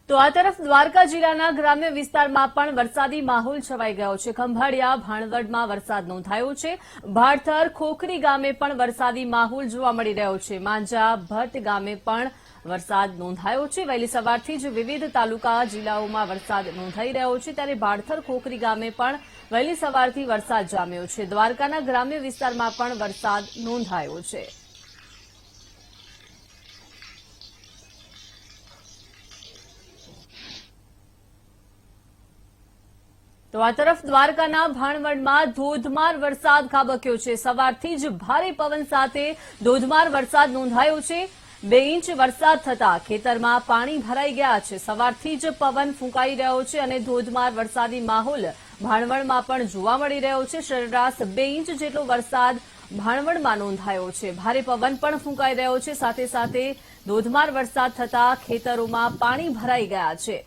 તો આ તરફ દ્વારકા જિલ્લાના ગ્રામ્ય વિસ્તારમાં પણ વરસાદી માહોલ છવાઈ ગયો છે। ખંભાળિયા ભાણવડમાં વરસાદ નોંધાયો છે। ભાડથર ખોખરી ગામે પણ વરસાદી માહોલ જોવા મળી રહ્યો છે। માંજા ભટ્ટ ગામે પણ વરસાદ નોંધાયો છે। વહેલી સવારથી જ વિવિધ તાલુકા જિલ્લાઓમાં વરસાદ નોંધાઈ રહ્યો છે, ત્યારે ભાડથર ખોખરી ગામે પણ વહેલી સવારથી વરસાદ જામ્યો છે। દ્વારકાના ગ્રામ્ય વિસ્તારમાં પણ વરસાદ નોંધાયો છે। તો આ તરફ દ્વારકાના ભાણવડમાં ધોધમાર વરસાદ ખાબક્યો છે। સવારથી જ ભારે પવન સાથે ધોધમાર વરસાદ નોંધાયો છે। 2 ઇંચ વરસાદ થતા ખેતરમાં પાણી ભરાઈ ગયા છે। સવારથી જ પવન ફૂંકાઈ રહ્યો છે અને ધોધમાર વરસાદી માહોલ ભાણવડમાં પણ જોવા મળી રહ્યો છે। સરેરાશ 2 ઇંચ જેટલો વરસાદ ભાણવડમાં નોંધાયો છે। ભારે પવન પણ ફૂંકાઈ રહ્યો છે, સાથે સાથે ધોધમાર વરસાદ થતા ખેતરોમાં પાણી ભરાઈ ગયા છે।